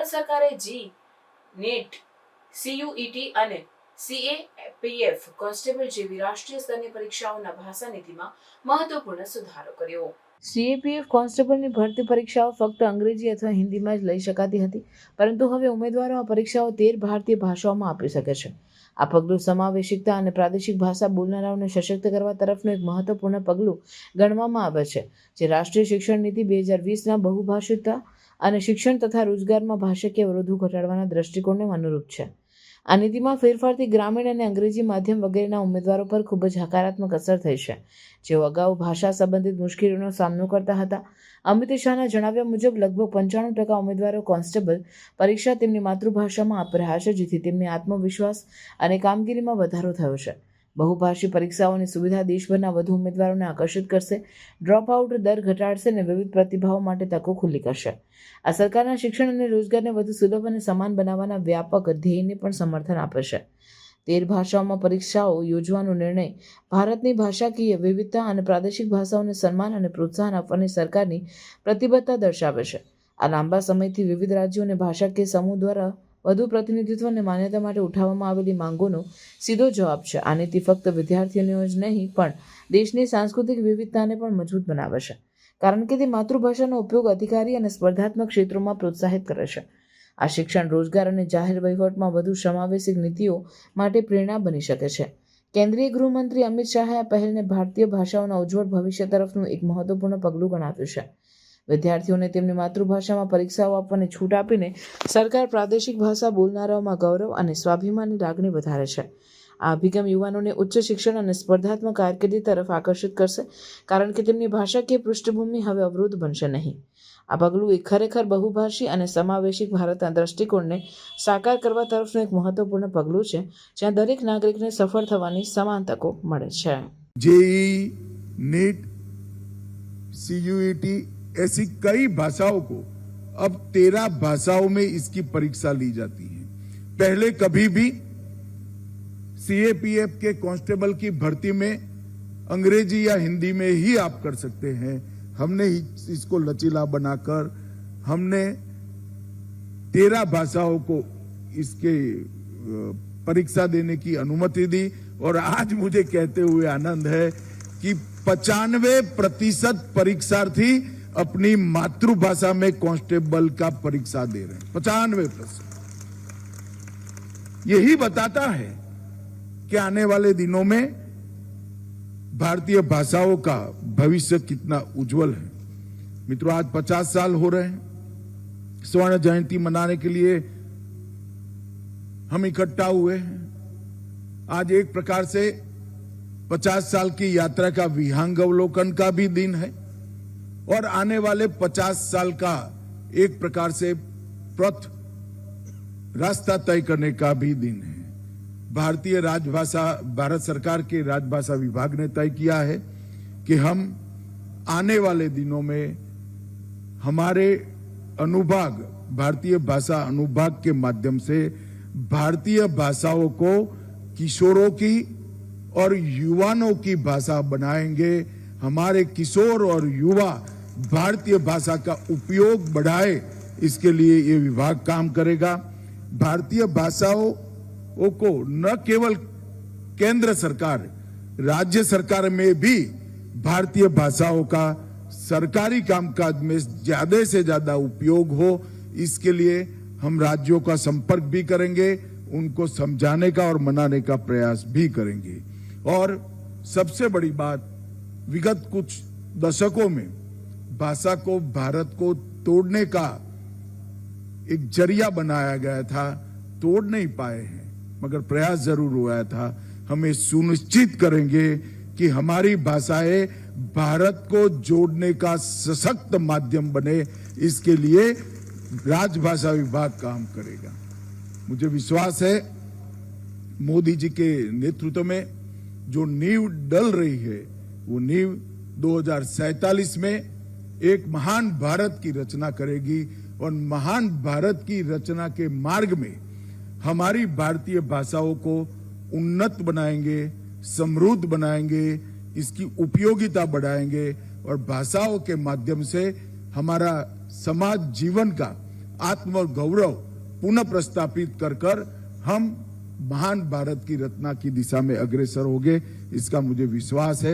ભારત સરકારે જી નેટ સીયુઈટી અને CAPF constable જેવી રાષ્ટ્રીય સ્તરની પરીક્ષાઓના ભાષા નીતિમાં મહત્વપૂર્ણ સુધારો કર્યો. CAPF કોન્સ્ટેબલની ભરતી પરીક્ષાઓ ફક્ત અંગ્રેજી અથવા હિન્દીમાં જ લઈ શકાતી હતી, પરંતુ હવે ઉમેદવારો આ પરીક્ષાઓ 13 ભારતીય ભાષાઓમાં આપી શકે છે. આ પગલું સમાવેશિકતા અને પ્રાદેશિક ભાષા બોલનારાઓને સશક્ત કરવા તરફનું એક મહત્વપૂર્ણ પગલું ગણવામાં આવે છે, જે રાષ્ટ્રીય શિક્ષણ નીતિ 2020ના બહુભાષિકતા અને શિક્ષણ તથા રોજગારમાં ભાષાકીય અવરોધો ઘટાડવાના દ્રષ્ટિકોણને અનુરૂપ છે. આ નીતિમાં ફેરફારથી ગ્રામીણ અને અંગ્રેજી માધ્યમ વગેરેના ઉમેદવારો પર ખૂબ જ હકારાત્મક અસર થઈ છે, જેઓ અગાઉ ભાષા સંબંધિત મુશ્કેલીઓનો સામનો કરતા હતા. અમિત શાહના જણાવ્યા મુજબ લગભગ 95% ઉમેદવારો કોન્સ્ટેબલ પરીક્ષા તેમની માતૃભાષામાં આપી રહ્યા છે, જેથી તેમની આત્મવિશ્વાસ અને કામગીરીમાં વધારો થયો છે. બહુભાષી પરીક્ષાઓની સુવિધા દેશભરના વધુ ઉમેદવારોને આકર્ષિત કરશે, ડ્રોપ આઉટ દર ઘટાડશે અને વિવિધ પ્રતિભાઓ માટે તકો ખુલ્લી કરશે. આ સરકારના શિક્ષણ અને રોજગારને વધુ સુલભ અને સમાન બનાવવાના વ્યાપક ધ્યેયને પણ સમર્થન આપે છે. 13 ભાષાઓમાં પરીક્ષાઓ યોજવાનો નિર્ણય ભારતની ભાષાકીય વિવિધતા અને પ્રાદેશિક ભાષાઓને સન્માન અને પ્રોત્સાહન આપવાની સરકારની પ્રતિબદ્ધતા દર્શાવે છે. આ લાંબા સમયથી વિવિધ રાજ્યો અને ભાષાકીય સમૂહ દ્વારા વધુ પ્રતિનિધિત્વ અને માન્યતા માટે ઉઠાવવામાં આવેલી માંગોનો સીધો જવાબ છે. આ નીતિ ફક્ત વિદ્યાર્થીઓને જ નહીં પણ દેશની સાંસ્કૃતિક વિવિધતાને પણ મજબૂત બનાવે છે, કારણ કે તે માતૃભાષાનો ઉપયોગ અધિકારી અને સ્પર્ધાત્મક ક્ષેત્રોમાં પ્રોત્સાહિત કરે છે. આ શિક્ષણ, રોજગાર અને જાહેર વહીવટમાં વધુ સમાવેશિક નીતિઓ માટે પ્રેરણા બની શકે છે. કેન્દ્રીય ગૃહમંત્રી અમિત શાહે આ પહેલને ભારતીય ભાષાઓના ઉજ્જવળ ભવિષ્ય તરફનું એક મહત્વપૂર્ણ પગલું ગણાવ્યું છે. વિદ્યાર્થીઓને તેમની માતૃભાષામાં પરીક્ષાઓ આપવાની છૂટ આપીને સરકાર પ્રાદેશિક ભાષા બોલનારાઓમાં ગૌરવ અને સ્વાભિમાનની લાગણી વધારે છે. આ અભિગમ યુવાનોને ઉચ્ચ શિક્ષણ અને સ્પર્ધાત્મક કારકિર્દી તરફ આકર્ષિત કરશે, કારણ કે તેમની ભાષાકીય પૃષ્ઠભૂમિ હવે અવરોધ બનશે નહીં. આ પગલું એક ખરેખર બહુભાષી અને સમાવેશિક ભારતના દ્રષ્ટિકોણને સાકાર કરવા તરફનું એક મહત્વપૂર્ણ પગલું છે, જ્યાં દરેક નાગરિકને સફળ થવાની સમાન તકો મળે છે. जेईई, नीट, सीयूईटी ऐसी कई भाषाओं को अब 13 भाषाओं में इसकी परीक्षा ली जाती है. पहले कभी भी सीएपीएफ के कांस्टेबल की भर्ती में अंग्रेजी या हिंदी में ही आप कर सकते हैं. हमने इसको लचीला बनाकर हमने 13 भाषाओं को इसके परीक्षा देने की अनुमति दी और आज मुझे कहते हुए आनंद है कि 95% परीक्षार्थी अपनी मातृभाषा में कांस्टेबल का परीक्षा दे रहे हैं. 95%. यही बताता है कि आने वाले दिनों में भारतीय भाषाओं का भविष्य कितना उज्जवल है. मित्रों, आज 50 साल हो रहे हैं. स्वर्ण जयंती मनाने के लिए हम इकट्ठा हुए हैं. आज एक प्रकार से 50 साल की यात्रा का विहंग अवलोकन का भी दिन है और आने वाले 50 साल का एक प्रकार से पथ रास्ता तय करने का भी दिन है. भारतीय राजभाषा, भारत सरकार के राजभाषा विभाग ने तय किया है कि हम आने वाले दिनों में हमारे अनुभाग, भारतीय भाषा अनुभाग के माध्यम से भारतीय भाषाओं को किशोरों की और युवाओं की भाषा बनाएंगे. हमारे किशोर और युवा भारतीय भाषा का उपयोग बढ़ाए, इसके लिए ये विभाग काम करेगा. भारतीय भाषाओं को न केवल केंद्र सरकार, राज्य सरकार में भी भारतीय भाषाओं का सरकारी कामकाज में ज्यादा से ज्यादा उपयोग हो, इसके लिए हम राज्यों का संपर्क भी करेंगे, उनको समझाने का और मनाने का प्रयास भी करेंगे. और सबसे बड़ी बात, विगत कुछ दशकों में भाषा को, भारत को तोड़ने का एक जरिया बनाया गया था. तोड़ नहीं पाए हैं, मगर प्रयास जरूर हुआ था. हमें सुनिश्चित करेंगे कि हमारी भाषाएं भारत को जोड़ने का सशक्त माध्यम बने, इसके लिए राजभाषा विभाग काम करेगा. मुझे विश्वास है मोदी जी के नेतृत्व में जो नींव डल रही है, वो नींव 2047 में एक महान भारत की रचना करेगी और महान भारत की रचना के मार्ग में हमारी भारतीय भाषाओं को उन्नत बनाएंगे, समृद्ध बनाएंगे, इसकी उपयोगिता बढ़ाएंगे और भाषाओं के माध्यम से हमारा समाज जीवन का आत्मगौरव पुनः प्रस्थापित कर हम महान भारत की रचना की दिशा में अग्रसर होंगे, इसका मुझे विश्वास है।